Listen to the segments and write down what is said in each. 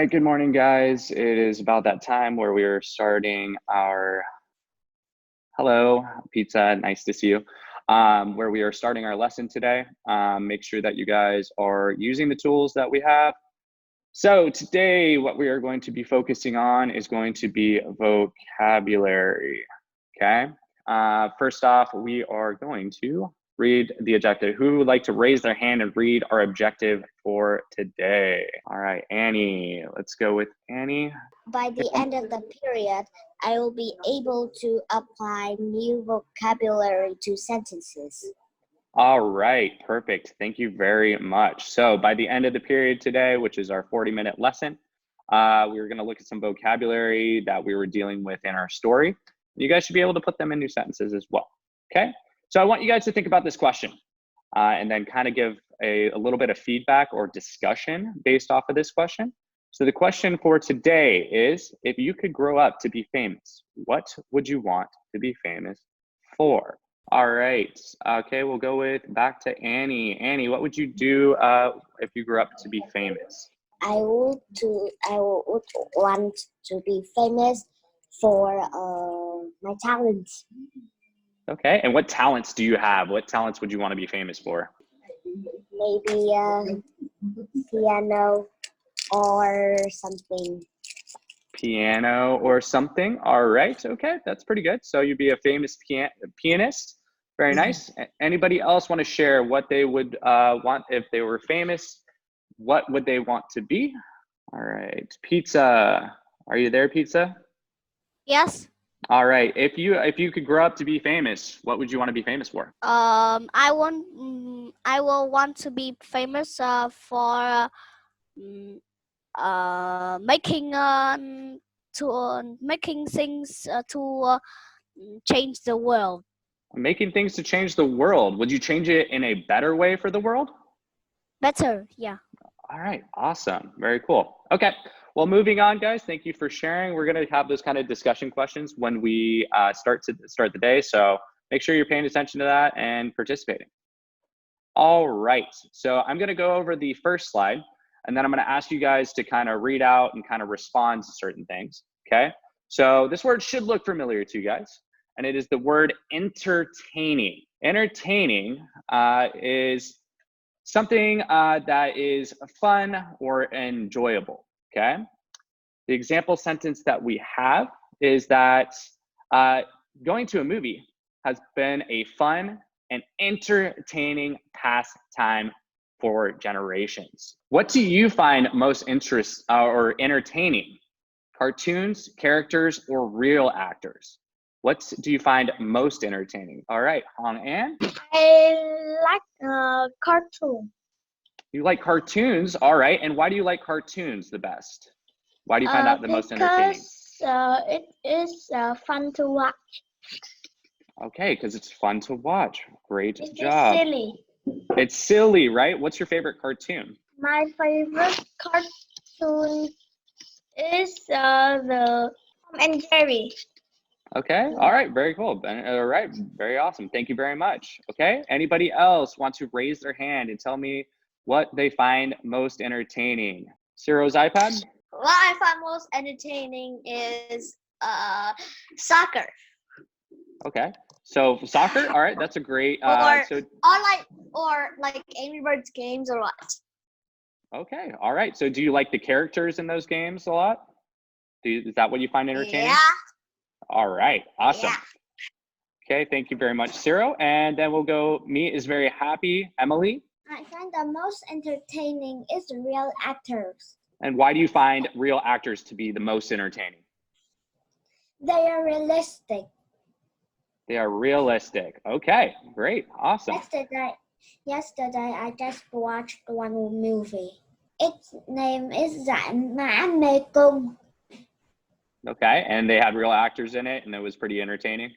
right, good morning, guys. It is about that time where we are starting our hello, pizza, nice to see you. Where we are starting our lesson today. Make sure that you guys are using the tools that we have. So today, what we are going to be focusing on is going to be vocabulary, okay? First off, we are going to read the objective. Who would like to raise their hand and read our objective for today? All right, Annie, let's go with Annie. By the end of the period, I will be able to apply new vocabulary to sentences. All right, perfect. Thank you very much. So by the end of the period today, which is our 40-minute lesson, we're going to look at some vocabulary that we were dealing with in our story. You guys should be able to put them in new sentences as well, okay? So I want you guys to think about this question and then kind of give a little bit of feedback or discussion based off of this question. So the question for today is, if you could grow up to be famous, what would you want to be famous for? All right, okay, we'll go back to Annie. Annie, what would you do if you grew up to be famous? I would want to be famous for my talents. Okay, and what talents do you have? What talents would you want to be famous for? Maybe piano or something. Piano or something. All right, okay, that's pretty good. So you'd be a famous pianist. Very nice. Anybody else want to share what they would want if they were famous? What would they want to be? All right, Pizza. Are you there, Pizza? Yes. All right. If you could grow up to be famous, what would you want to be famous for? I will want to be famous for making things to change the world. Making things to change the world. Would you change it in a better way for the world? Better, yeah. All right, awesome, very cool. Okay, well, moving on, guys. Thank you for sharing. We're gonna have those kind of discussion questions when we start the day. So make sure you're paying attention to that and participating. All right, so I'm gonna go over the first slide, and then I'm gonna ask you guys to kind of read out and kind of respond to certain things, okay? So this word should look familiar to you guys, and it is the word entertaining. Entertaining is something that is fun or enjoyable, okay? The example sentence that we have is that going to a movie has been a fun and entertaining pastime for generations. What do you find most or entertaining? Cartoons, characters, or real actors? What do you find most entertaining? All right, Hong An? I like cartoon. You like cartoons, all right. And why do you like cartoons the best? Why do you find that the most entertaining? Because it is fun to watch. Okay, because it's fun to watch. Great job. It's silly. It's silly, right? What's your favorite cartoon? My favorite cartoon is the Tom and Jerry. Okay, all right, very cool. All right, very awesome. Thank you very much. Okay, anybody else want to raise their hand and tell me what they find most entertaining? Ciro's iPad? What I find most entertaining is soccer. Okay, so soccer, all right, that's a great, or like Angry Birds games or what? Okay, all right. So do you like the characters in those games a lot? Is that what you find entertaining? Yeah. All right, awesome. Yeah. Okay, thank you very much, Ciro. And then we'll go, me is very happy. Emily? I find the most entertaining is the real actors. And why do you find real actors to be the most entertaining? They are realistic. They are realistic. Okay, great, awesome. Yesterday I just watched one movie. Its name is Giải Mã Mê Cung. Okay, and they had real actors in it and it was pretty entertaining.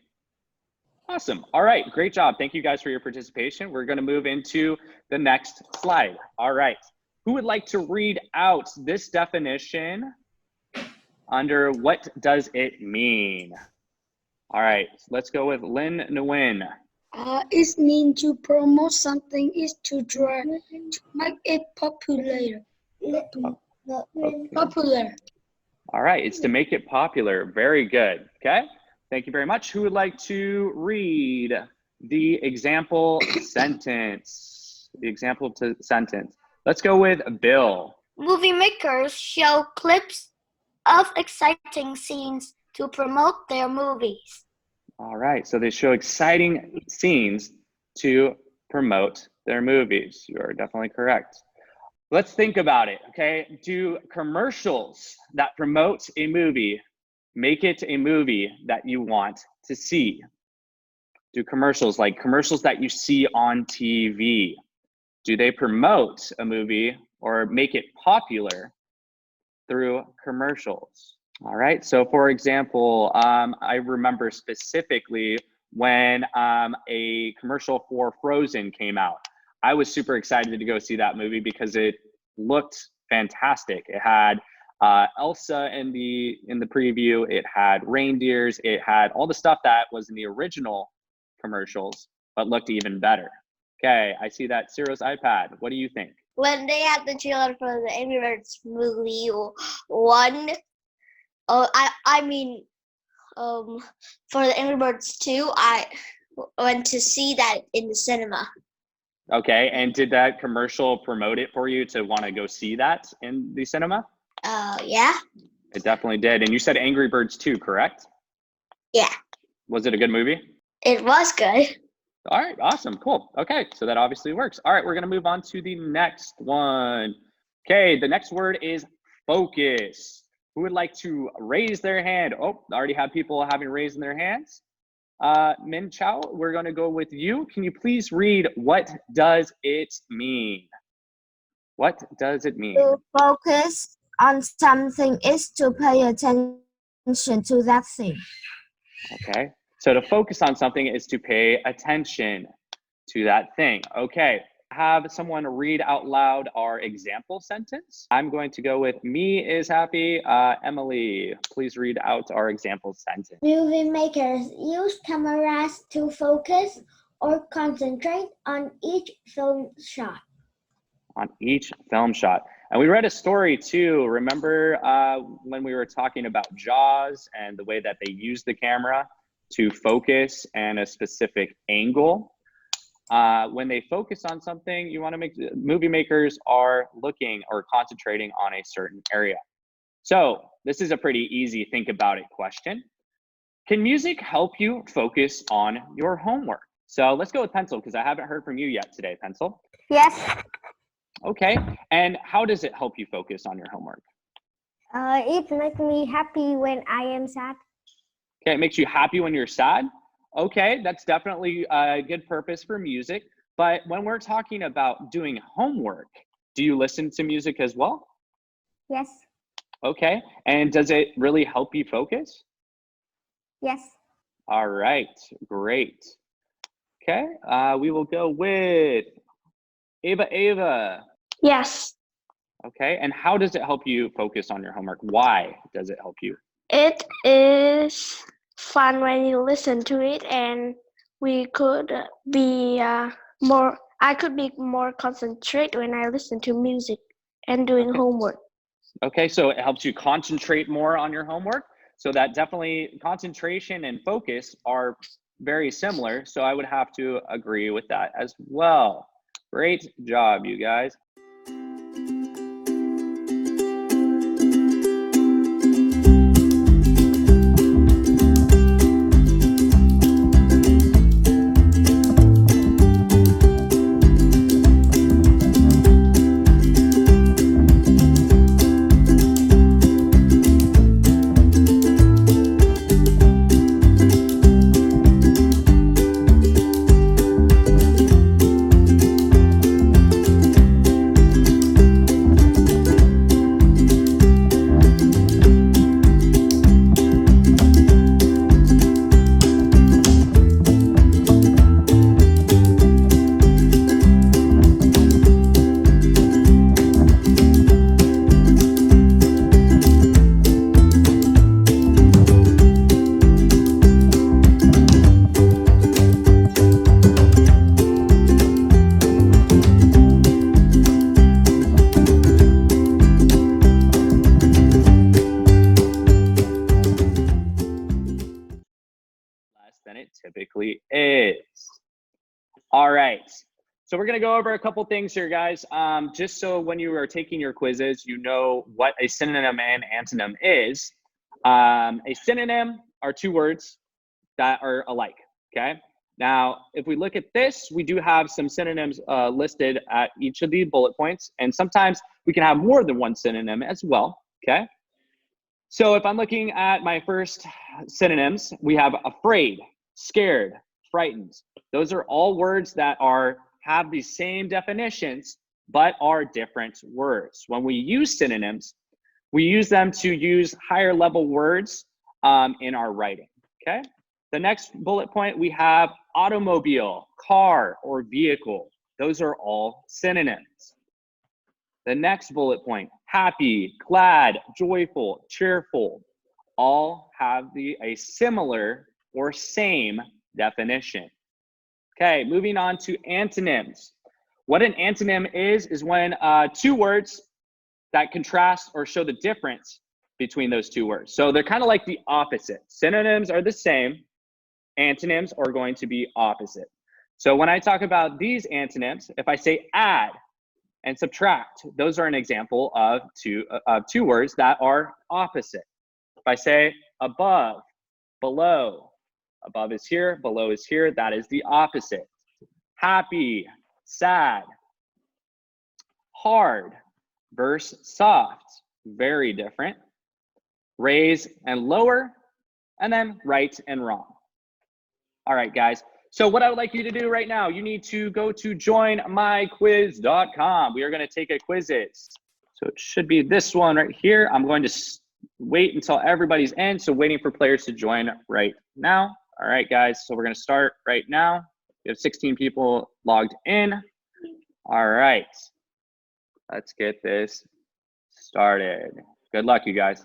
Awesome, all right, great job. Thank you guys for your participation. We're gonna move into the next slide. All right, who would like to read out this definition under what does it mean? All right, let's go with Lin Nguyen. It means to promote something is to try to make it popular. Popular. All right, it's to make it popular. Very good. Okay, thank you very much. Who would like to read the example sentence? The example to sentence. Let's go with Bill. Movie makers show clips of exciting scenes to promote their movies. All right, so they show exciting scenes to promote their movies. You are definitely correct. Let's think about it, okay? Do commercials that promote a movie make it a movie that you want to see? Do commercials, like commercials that you see on TV, do they promote a movie or make it popular through commercials? All right, so for example, I remember specifically when a commercial for Frozen came out. I was super excited to go see that movie because it looked fantastic. It had Elsa in the preview, it had reindeers, it had all the stuff that was in the original commercials, but looked even better. Okay, I see that Cyril's iPad. What do you think? When they had the trailer for the Angry Birds movie one, for the Angry Birds 2, I went to see that in the cinema. Okay, and did that commercial promote it for you to want to go see that in the cinema? Yeah. It definitely did. And you said Angry Birds 2, correct? Yeah. Was it a good movie? It was good. All right, awesome, cool. Okay, so that obviously works. All right, we're gonna move on to the next one. Okay, the next word is focus. Who would like to raise their hand? Oh, I already have people having raised their hands. Min Chao, we're gonna go with you. Can you please read, what does it mean? What does it mean? To focus on something is to pay attention to that thing. Okay, so to focus on something is to pay attention to that thing. Okay, have someone read out loud our example sentence. I'm going to go with me is happy. Emily, please read out our example sentence. Movie makers use cameras to focus or concentrate on each film shot. On each film shot. And we read a story too. Remember when we were talking about Jaws and the way that they use the camera to focus and a specific angle? When they focus on something, you want to make, movie makers are looking or concentrating on a certain area. So this is a pretty easy think about it question. Can music help you focus on your homework? So let's go with Pencil because I haven't heard from you yet today, Pencil. Yes, Okay, and how does it help you focus on your homework? it makes me happy when I am sad. Okay, it makes you happy when you're sad. Okay, that's definitely a good purpose for music. But when we're talking about doing homework, do you listen to music as well? Yes, Okay, and does it really help you focus? yes. All right, great. Okay, we will go with Ava. Yes. Okay, and how does it help you focus on your homework? Why does it help you? It is fun when you listen to it, and we could be I could be more concentrate when I listen to music and doing homework. Okay, so it helps you concentrate more on your homework. So that definitely concentration and focus are very similar. So I would have to agree with that as well. Great job, you guys. than it typically is. All right. So we're going to go over a couple things here, guys, just so when you are taking your quizzes, you know what a synonym and antonym is. A synonym are two words that are alike, okay? Now, if we look at this, we do have some synonyms listed at each of the bullet points, and sometimes we can have more than one synonym as well, okay? So if I'm looking at my first synonyms, we have afraid, scared, frightened. Those are all words that have the same definitions, but are different words. When we use synonyms, we use them to use higher level words in our writing, okay? The next bullet point, we have automobile, car, or vehicle. Those are all synonyms. The next bullet point, happy, glad, joyful, cheerful, all have a similar or same definition. Okay, moving on to antonyms. What an antonym is when two words that contrast or show the difference between those two words. So they're kind of like the opposite. Synonyms are the same. Antonyms are going to be opposite. So when I talk about these antonyms, if I say add and subtract, those are an example of two words that are opposite. If I say above, below, above is here, below is here, that is the opposite. Happy, sad. Hard versus soft, very different. Raise and lower, and then right and wrong. All right, guys. So what I would like you to do right now, you need to go to joinmyquiz.com. We are going to take a quizzes. So it should be this one right here. I'm going to wait until everybody's in. So waiting for players to join right now. All right, guys. So we're going to start right now. We have 16 people logged in. All right. Let's get this started. Good luck, you guys.